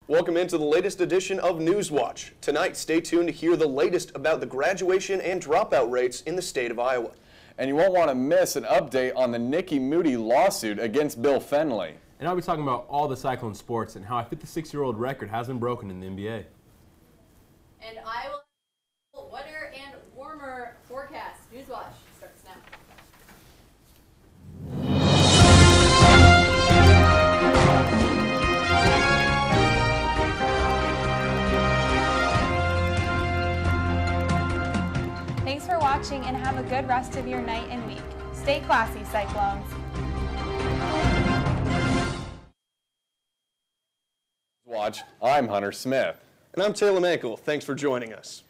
Welcome into the latest edition of Newswatch. Tonight, stay tuned to hear the latest about the graduation and dropout rates in the state of Iowa. And you won't want to miss an update on the Nikki Moody lawsuit against Bill Fenley. And I'll be talking about all the Cyclone sports and how a 56-year-old record has been broken in the NBA. And Iowa weather and warmer forecast. Newswatch starts now. Thanks for watching and have a good rest of your night and week. Stay classy, Cyclones. I'm Hunter Smith. And I'm Taylor Mankel. Thanks for joining us.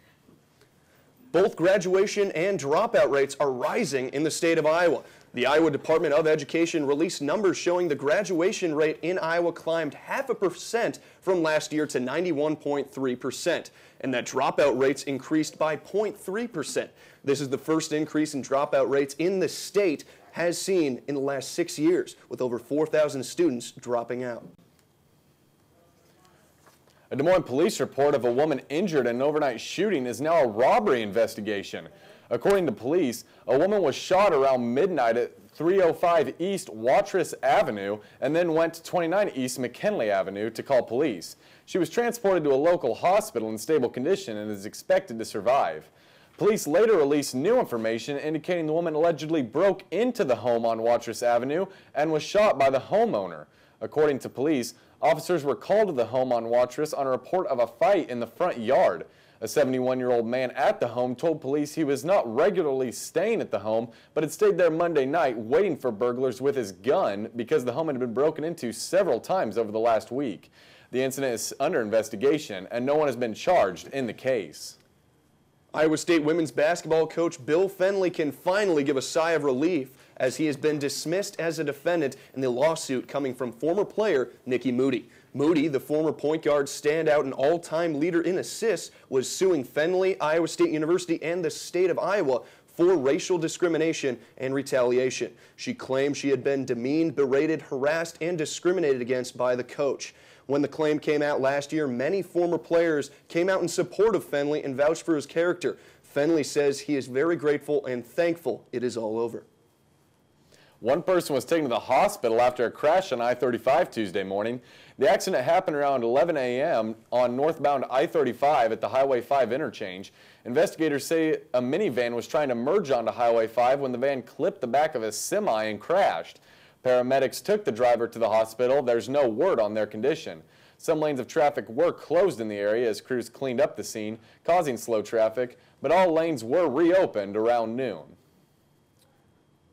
Both graduation and dropout rates are rising in the state of Iowa. The Iowa Department of Education released numbers showing the graduation rate in Iowa climbed 0.5% from last year to 91.3%, and that dropout rates increased by 0.3%. This is the first increase in dropout rates in the state has seen in the last 6 years, with over 4,000 students dropping out. A Des Moines police report of a woman injured in an overnight shooting is now a robbery investigation. According to police, a woman was shot around midnight at 305 East Watrous Avenue and then went to 29 East McKinley Avenue to call police. She was transported to a local hospital in stable condition and is expected to survive. Police later released new information indicating the woman allegedly broke into the home on Watrous Avenue and was shot by the homeowner. According to police, officers were called to the home on Watrous on a report of a fight in the front yard. A 71-year-old man at the home told police he was not regularly staying at the home, but had stayed there Monday night waiting for burglars with his gun because the home had been broken into several times over the last week. The incident is under investigation, and no one has been charged in the case. Iowa State women's basketball coach Bill Fenley can finally give a sigh of relief as he has been dismissed as a defendant in the lawsuit coming from former player Nikki Moody. Moody, the former point guard standout and all-time leader in assists, was suing Fenley, Iowa State University, and the state of Iowa for racial discrimination and retaliation. She claimed she had been demeaned, berated, harassed, and discriminated against by the coach. When the claim came out last year, many former players came out in support of Fenley and vouched for his character. Fenley says he is very grateful and thankful it is all over. One person was taken to the hospital after a crash on I-35 Tuesday morning. The accident happened around 11 a.m. on northbound I-35 at the Highway 5 interchange. Investigators say a minivan was trying to merge onto Highway 5 when the van clipped the back of a semi and crashed. Paramedics took the driver to the hospital. There's no word on their condition. Some lanes of traffic were closed in the area as crews cleaned up the scene, causing slow traffic, but all lanes were reopened around noon.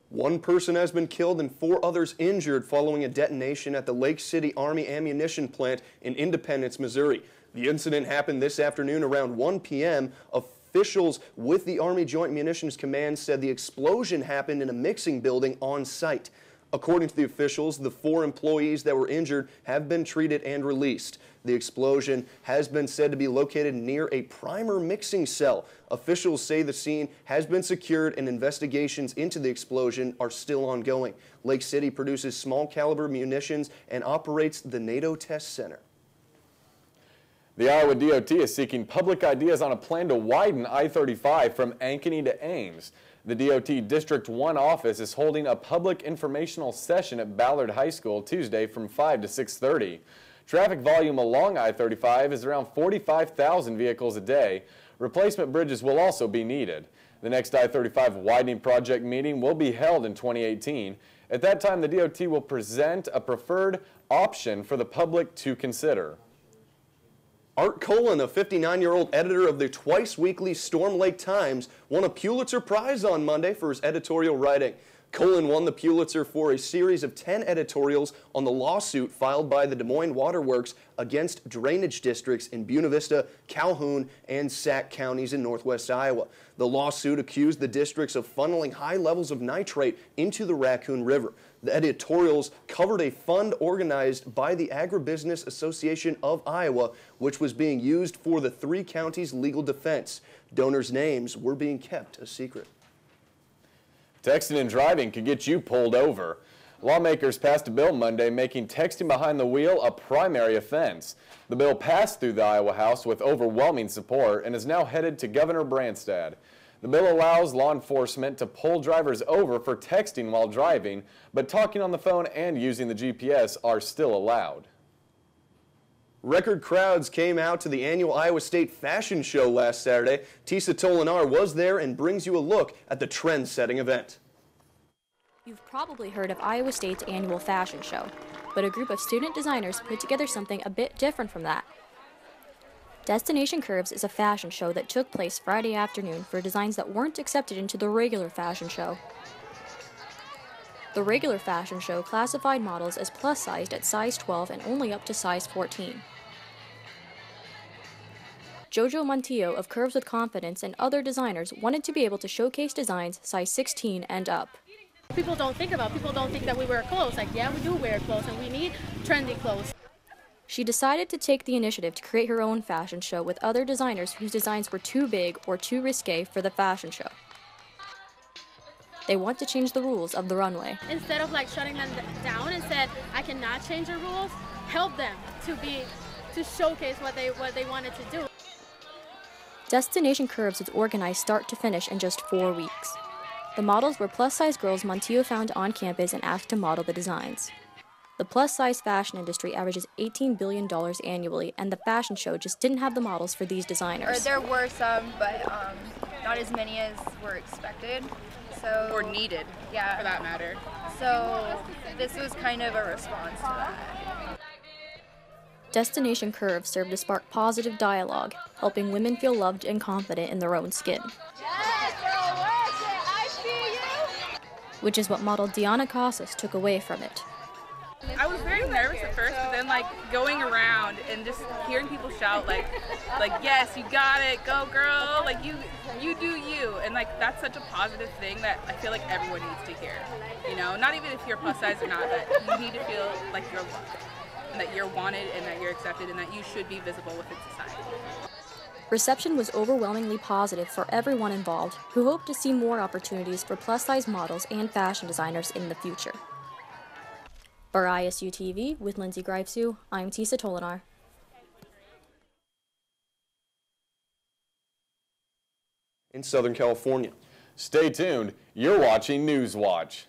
One person has been killed and 4 others injured following a detonation at the Lake City Army ammunition plant in Independence, Missouri. The incident happened this afternoon around 1 p.m. Officials with the Army Joint Munitions Command said the explosion happened in a mixing building on site. According to the officials, the 4 employees that were injured have been treated and released. The explosion has been said to be located near a primer mixing cell. Officials say the scene has been secured and investigations into the explosion are still ongoing. Lake City produces small caliber munitions and operates the NATO Test Center. The Iowa DOT is seeking public ideas on a plan to widen I-35 from Ankeny to Ames. The DOT District 1 office is holding a public informational session at Ballard High School Tuesday from 5 to 6:30. Traffic volume along I-35 is around 45,000 vehicles a day. Replacement bridges will also be needed. The next I-35 widening project meeting will be held in 2018. At that time, the DOT will present a preferred option for the public to consider. Art Cullen, a 59-year-old editor of the twice-weekly Storm Lake Times, won a Pulitzer Prize on Monday for his editorial writing. Cullen won the Pulitzer for a series of 10 editorials on the lawsuit filed by the Des Moines Water Works against drainage districts in Buena Vista, Calhoun, and Sac counties in northwest Iowa. The lawsuit accused the districts of funneling high levels of nitrate into the Raccoon River. The editorials covered a fund organized by the Agribusiness Association of Iowa, which was being used for the 3 counties' legal defense. Donors' names were being kept a secret. Texting and driving could get you pulled over. Lawmakers passed a bill Monday making texting behind the wheel a primary offense. The bill passed through the Iowa House with overwhelming support and is now headed to Governor Branstad. The bill allows law enforcement to pull drivers over for texting while driving, but talking on the phone and using the GPS are still allowed. Record crowds came out to the annual Iowa State Fashion Show last Saturday. Tisa Tolinar was there and brings you a look at the trend-setting event. You've probably heard of Iowa State's annual fashion show, but a group of student designers put together something a bit different from that. Destination Curves is a fashion show that took place Friday afternoon for designs that weren't accepted into the regular fashion show. The regular fashion show classified models as plus-sized at size 12 and only up to size 14. Jojo Montillo of Curves with Confidence and other designers wanted to be able to showcase designs size 16 and up. People don't think that we wear clothes. Like, yeah, we do wear clothes and we need trendy clothes. She decided to take the initiative to create her own fashion show with other designers whose designs were too big or too risque for the fashion show. They want to change the rules of the runway. Instead of like shutting them down and said, I cannot change the rules, help them to showcase what they wanted to do. Destination Curves is organized start to finish in just 4 weeks. The models were plus-size girls Montillo found on campus and asked to model the designs. The plus-size fashion industry averages $18 billion annually, and the fashion show just didn't have the models for these designers. There were some, but not as many as were expected. So, or needed, yeah, for that matter. So this was kind of a response to that. Destination Curves served to spark positive dialogue, helping women feel loved and confident in their own skin. Yes, girl, work it. I see you. Which is what model Deanna Casas took away from it. I was very nervous at first, but then like going around and just hearing people shout like yes, you got it, go girl, like you do you, and like that's such a positive thing that I feel like everyone needs to hear. You know, not even if you're plus size or not, that you need to feel like you're loved, and that you're wanted, and that you're accepted, and that you should be visible within society. Reception was overwhelmingly positive for everyone involved, who hope to see more opportunities for plus-size models and fashion designers in the future. For ISU TV, with Lindsay Greifsue, I'm Tisa Tolinar. In Southern California. Stay tuned. You're watching Newswatch.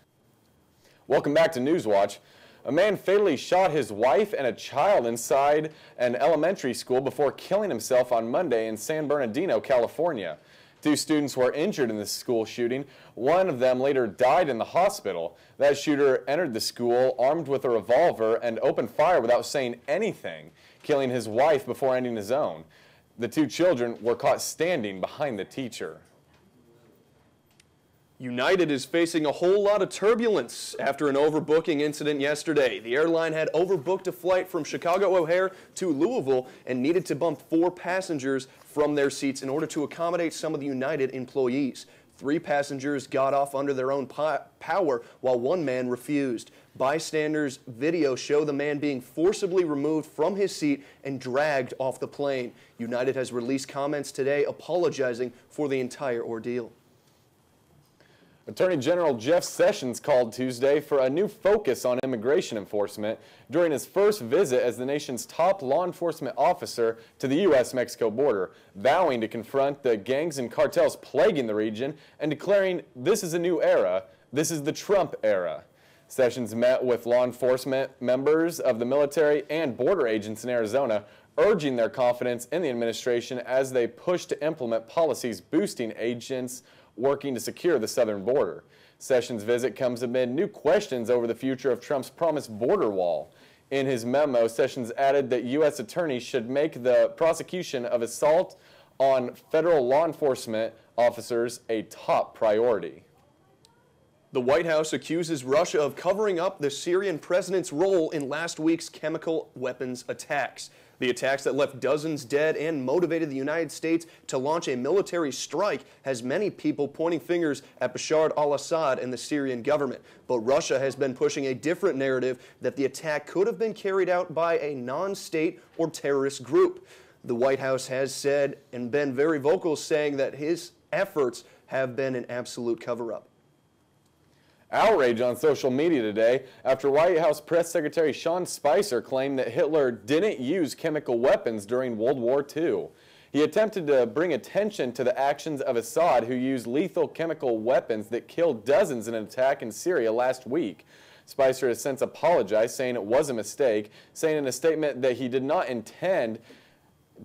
Welcome back to Newswatch. A man fatally shot his wife and a child inside an elementary school before killing himself on Monday in San Bernardino, California. 2 students were injured in this school shooting. One of them later died in the hospital. That shooter entered the school armed with a revolver and opened fire without saying anything, killing his wife before ending his own. The 2 children were caught standing behind the teacher. United is facing a whole lot of turbulence after an overbooking incident yesterday. The airline had overbooked a flight from Chicago O'Hare to Louisville and needed to bump 4 passengers from their seats in order to accommodate some of the United employees. 3 passengers got off under their own power while 1 man refused. Bystanders' video show the man being forcibly removed from his seat and dragged off the plane. United has released comments today apologizing for the entire ordeal. Attorney General Jeff Sessions called Tuesday for a new focus on immigration enforcement during his first visit as the nation's top law enforcement officer to the U.S.-Mexico border, vowing to confront the gangs and cartels plaguing the region and declaring this is a new era, this is the Trump era. Sessions met with law enforcement members of the military and border agents in Arizona, urging their confidence in the administration as they push to implement policies boosting agents working to secure the southern border. Sessions' visit comes amid new questions over the future of Trump's promised border wall. In his memo, Sessions added that U.S. attorneys should make the prosecution of assault on federal law enforcement officers a top priority. The White House accuses Russia of covering up the Syrian president's role in last week's chemical weapons attacks. The attacks that left dozens dead and motivated the United States to launch a military strike has many people pointing fingers at Bashar al-Assad and the Syrian government. But Russia has been pushing a different narrative that the attack could have been carried out by a non-state or terrorist group. The White House has said and been very vocal saying that his efforts have been an absolute cover-up. Outrage on social media today after White House Press Secretary Sean Spicer claimed that Hitler didn't use chemical weapons during World War II. He attempted to bring attention to the actions of Assad, who used lethal chemical weapons that killed dozens in an attack in Syria last week. Spicer has since apologized, saying it was a mistake, saying in a statement that he did not intend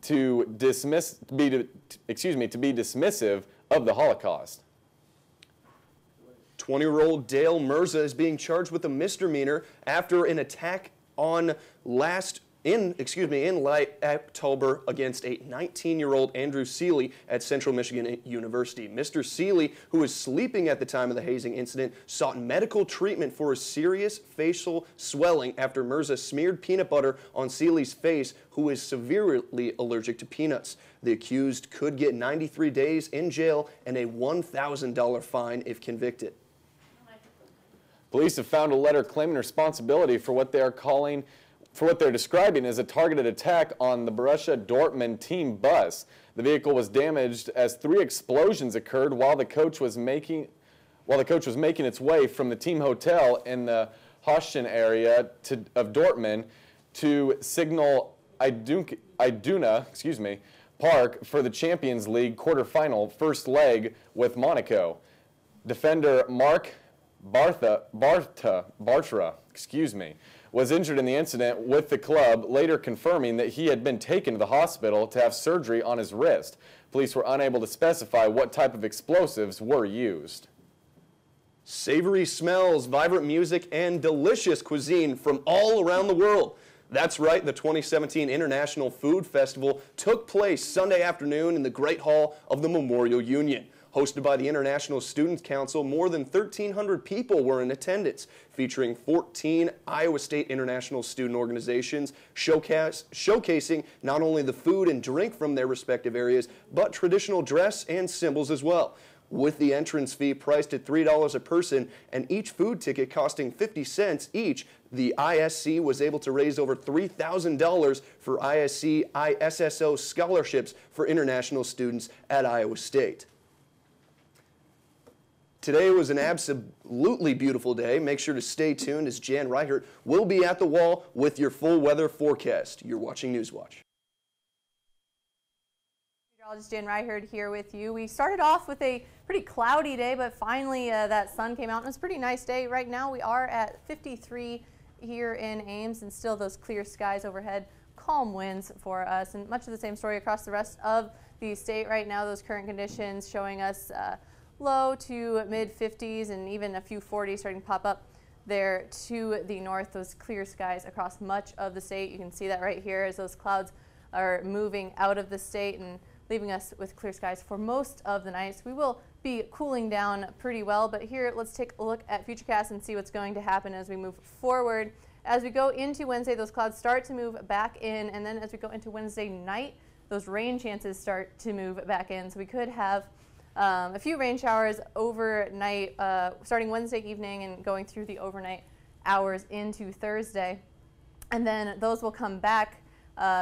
to be dismissive of the Holocaust. 20-year-old Dale Mirza is being charged with a misdemeanor after an attack on in late October against a 19-year-old Andrew Seeley at Central Michigan University. Mr. Seeley, who was sleeping at the time of the hazing incident, sought medical treatment for a serious facial swelling after Mirza smeared peanut butter on Seeley's face, who is severely allergic to peanuts. The accused could get 93 days in jail and a $1,000 fine if convicted. Police have found a letter claiming responsibility for what they're describing as a targeted attack on the Borussia Dortmund team bus. The vehicle was damaged as 3 explosions occurred while the coach was making its way from the team hotel in the Hoschen area of Dortmund to Signal Iduna Park for the Champions League quarterfinal first leg with Monaco. Defender Mark Bartra, was injured in the incident with the club, later confirming that he had been taken to the hospital to have surgery on his wrist. Police were unable to specify what type of explosives were used. Savory smells, vibrant music, and delicious cuisine from all around the world. That's right, the 2017 International Food Festival took place Sunday afternoon in the Great Hall of the Memorial Union. Hosted by the International Student Council, more than 1,300 people were in attendance, featuring 14 Iowa State international student organizations showcasing not only the food and drink from their respective areas, but traditional dress and symbols as well. With the entrance fee priced at $3 a person and each food ticket costing 50 cents each, the ISC was able to raise over $3,000 for ISC ISSO scholarships for international students at Iowa State. Today was an absolutely beautiful day. Make sure to stay tuned as Jan Reichert will be at the wall with your full weather forecast. You're watching Newswatch. Meteorologist Jan Reichert here with you. We started off with a pretty cloudy day, but finally that sun came out and it's a pretty nice day. Right now we are at 53 here in Ames and still those clear skies overhead, calm winds for us, and much of the same story across the rest of the state right now. Those current conditions showing us low to mid 50s and even a few 40s starting to pop up there to the north. Those clear skies across much of the state. You can see that right here as those clouds are moving out of the state and leaving us with clear skies for most of the night. So we will be cooling down pretty well, but here let's take a look at Futurecast and see what's going to happen as we move forward. As we go into Wednesday, those clouds start to move back in, and then as we go into Wednesday night, those rain chances start to move back in. So we could have a few rain showers overnight, starting Wednesday evening and going through the overnight hours into Thursday. And then those will come back.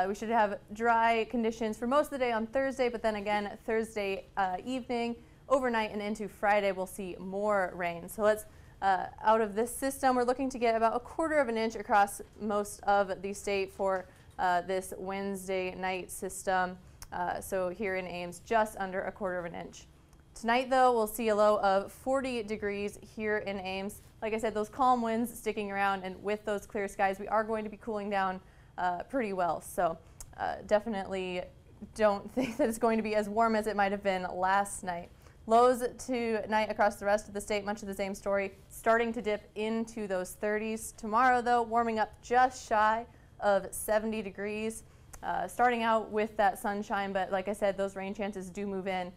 We should have dry conditions for most of the day on Thursday, but then again, Thursday evening, overnight, and into Friday, we'll see more rain. So let's, out of this system, we're looking to get about 1/4 of an inch across most of the state for this Wednesday night system. So here in Ames, just under 1/4 of an inch. Tonight, though, we'll see a low of 40 degrees here in Ames. Like I said, those calm winds sticking around, and with those clear skies, we are going to be cooling down pretty well. So definitely don't think that it's going to be as warm as it might have been last night. Lows tonight across the rest of the state, much of the same story, starting to dip into those 30s. Tomorrow, though, warming up just shy of 70 degrees. Starting out with that sunshine, but like I said, those rain chances do move in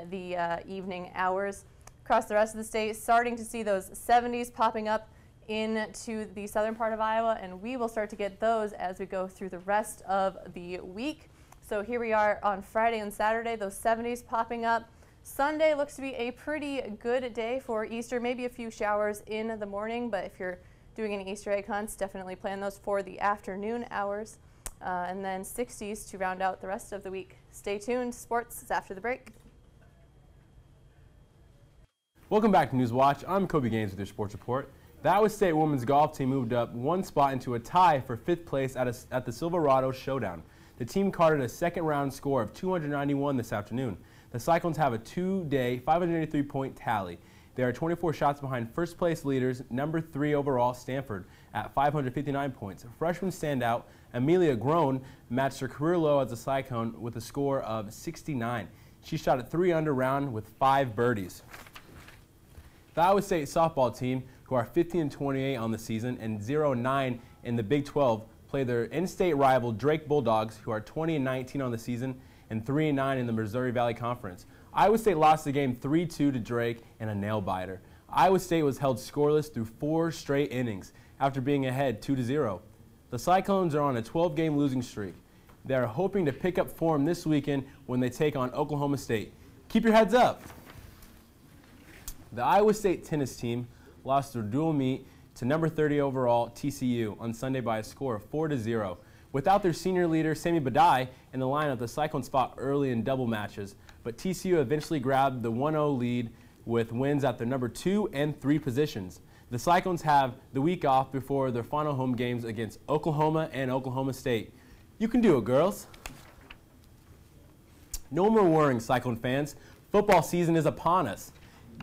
the evening hours. Across the rest of the state, starting to see those 70s popping up into the southern part of Iowa, and we will start to get those as we go through the rest of the week. So here we are on Friday and Saturday, those 70s popping up. Sunday looks to be a pretty good day for Easter, maybe a few showers in the morning, but if you're doing any Easter egg hunts, definitely plan those for the afternoon hours. And then 60s to round out the rest of the week. Stay tuned. Sports is after the break. Welcome back to Newswatch. I'm Kobe Gaines with your sports report. The Iowa State women's golf team moved up one spot into a tie for 5th place at the Silverado Showdown. The team carded a second-round score of 291 this afternoon. The Cyclones have a two-day 583-point tally. They are 24 shots behind first-place leaders, number 3 overall, Stanford, at 559 points. Freshman standout Amelia Groen matched her career low as a Cyclone with a score of 69. She shot a 3-under round with 5 birdies. The Iowa State softball team, who are 15-28 on the season and 0-9 in the Big 12, play their in-state rival Drake Bulldogs, who are 20-19 on the season and 3-9 in the Missouri Valley Conference. Iowa State lost the game 3-2 to Drake in a nail-biter. Iowa State was held scoreless through 4 straight innings after being ahead 2-0. The Cyclones are on a 12-game losing streak. They are hoping to pick up form this weekend when they take on Oklahoma State. Keep your heads up. The Iowa State tennis team lost their dual meet to number 30 overall TCU on Sunday by a score of 4-0. Without their senior leader, Sami Badai, in the lineup, the Cyclones fought early in double matches, but TCU eventually grabbed the 1-0 lead with wins at their number 2 and 3 positions. The Cyclones have the week off before their final home games against Oklahoma and Oklahoma State. You can do it, girls. No more worrying, Cyclone fans. Football season is upon us.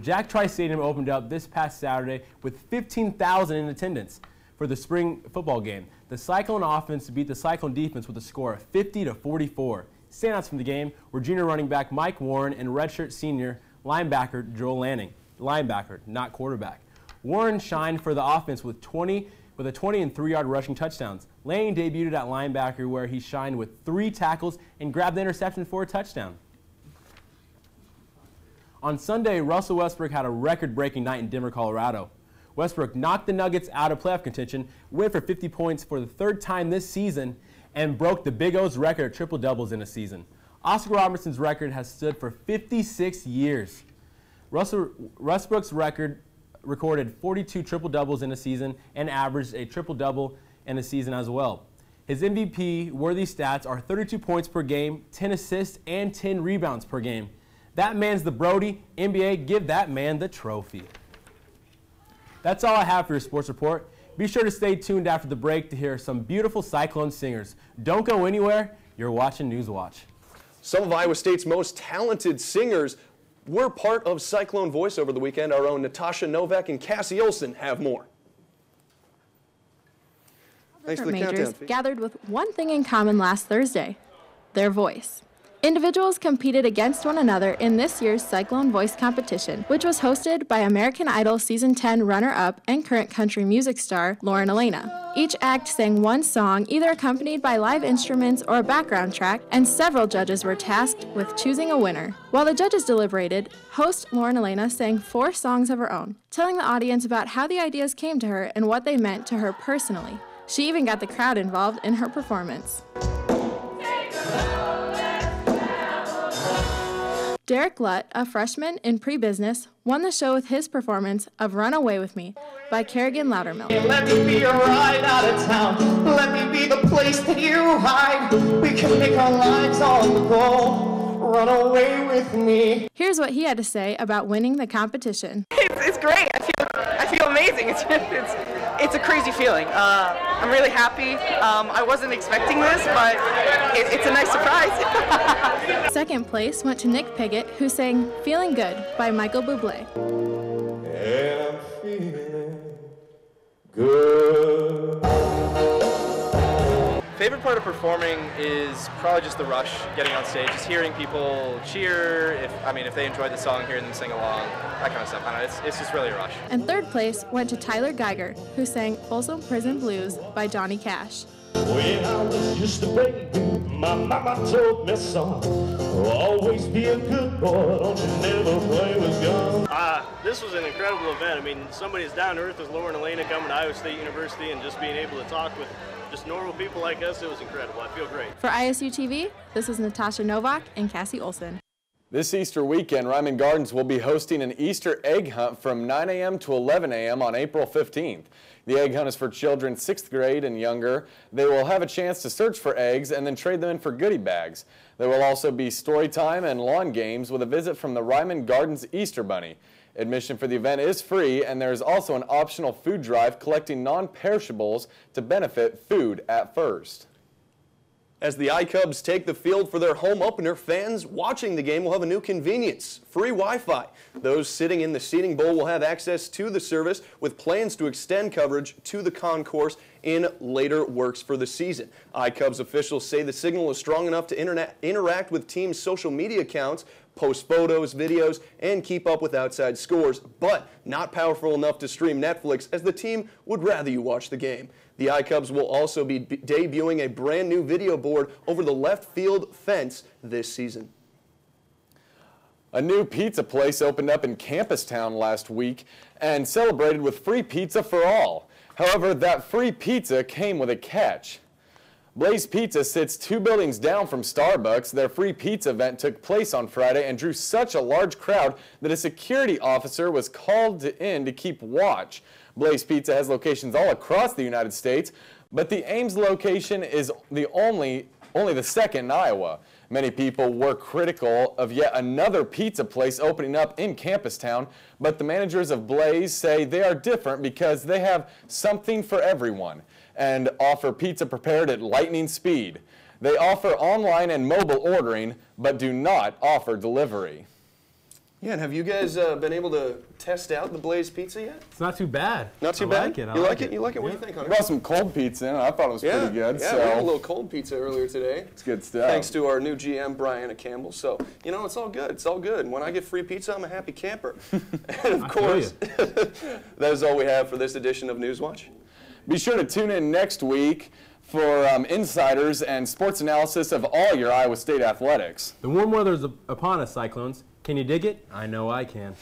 Jack Trice Stadium opened up this past Saturday with 15,000 in attendance for the spring football game. The Cyclone offense beat the Cyclone defense with a score of 50-44. Standouts from the game were junior running back Mike Warren and redshirt senior linebacker Joel Lanning. Linebacker, not quarterback. Warren shined for the offense with a 20 and 3-yard rushing touchdowns. Lanning debuted at linebacker where he shined with 3 tackles and grabbed the interception for a touchdown. On Sunday, Russell Westbrook had a record-breaking night in Denver, Colorado. Westbrook knocked the Nuggets out of playoff contention, went for 50 points for the 3rd time this season, and broke the Big O's record of triple-doubles in a season. Oscar Robertson's record has stood for 56 years. Westbrook's recorded 42 triple-doubles in a season and averaged a triple-double in a season as well. His MVP-worthy stats are 32 points per game, 10 assists, and 10 rebounds per game. That man's the Brody. NBA, give that man the trophy. That's all I have for your sports report. Be sure to stay tuned after the break to hear some beautiful Cyclone singers. Don't go anywhere. You're watching Newswatch. Some of Iowa State's most talented singers were part of Cyclone Voice over the weekend. Our own Natasha Novak and Cassie Olson have more. Thanks for the countdown. Gathered with one thing in common last Thursday, their voice. Individuals competed against one another in this year's Cyclone Voice competition, which was hosted by American Idol Season 10 runner-up and current country music star Lauren Elena. Each act sang one song, either accompanied by live instruments or a background track, and several judges were tasked with choosing a winner. While the judges deliberated, host Lauren Elena sang 4 songs of her own, telling the audience about how the ideas came to her and what they meant to her personally. She even got the crowd involved in her performance. Derek Lutt, a freshman in pre-business, won the show with his performance of Run Away With Me by Kerrigan Loudermilk. Let me be a ride out of town. Let me be the place that you hide. We can make our lives on the go. Run away with me. Here's what he had to say about winning the competition. It's great. I feel amazing. It's a crazy feeling. I'm really happy. I wasn't expecting this, but it's a nice surprise. Second place went to Nick Piggott, who sang Feeling Good by Michael Bublé. And I'm feeling good. Favorite part of performing is probably just the rush, getting on stage, just hearing people cheer, if they enjoyed the song, hearing them sing along, that kind of stuff. I don't know, it's just really a rush. And third place went to Tyler Geiger, who sang Folsom Prison Blues by Johnny Cash. When I was just a baby, my mama told me so. Always be a good boy, don't you never play with guns. This was an incredible event. I mean, somebody as down to earth as Lauren Elena coming to Iowa State University and just being able to talk with just normal people like us, it was incredible. I feel great. For ISU TV, this is Natasha Novak and Cassie Olson. This Easter weekend, Ryman Gardens will be hosting an Easter egg hunt from 9 a.m. to 11 a.m. on April 15th. The egg hunt is for children 6th grade and younger. They will have a chance to search for eggs and then trade them in for goodie bags. There will also be story time and lawn games with a visit from the Ryman Gardens Easter Bunny. Admission for the event is free, and there is also an optional food drive collecting non-perishables to benefit Food at First. As the iCubs take the field for their home opener, fans watching the game will have a new convenience: free Wi-Fi. Those sitting in the seating bowl will have access to the service, with plans to extend coverage to the concourse in later works for the season. iCubs officials say the signal is strong enough to interact with teams' social media accounts, post photos, videos, and keep up with outside scores, but not powerful enough to stream Netflix, as the team would rather you watch the game. The iCubs will also be debuting a brand new video board over the left field fence this season. A new pizza place opened up in Campus Town last week and celebrated with free pizza for all. However, that free pizza came with a catch. Blaze Pizza sits 2 buildings down from Starbucks. Their free pizza event took place on Friday and drew such a large crowd that a security officer was called in to keep watch. Blaze Pizza has locations all across the United States, but the Ames location is only the second in Iowa. Many people were critical of yet another pizza place opening up in Campus Town, but the managers of Blaze say they are different because they have something for everyone and offer pizza prepared at lightning speed. They offer online and mobile ordering, but do not offer delivery. Yeah, and have you guys been able to test out the Blaze Pizza yet? It's not too bad. Not too bad? You like it? You like it? What do you think, Hunter? Brought some cold pizza in. I thought it was pretty good. Yeah, so. we had a little cold pizza earlier today. It's good stuff. Thanks to our new GM, Brianna Campbell. So, you know, it's all good. It's all good. When I get free pizza, I'm a happy camper. And of course, that is all we have for this edition of Newswatch. Be sure to tune in next week for insiders and sports analysis of all your Iowa State athletics. The warm weather is upon us, Cyclones. Can you dig it? I know I can.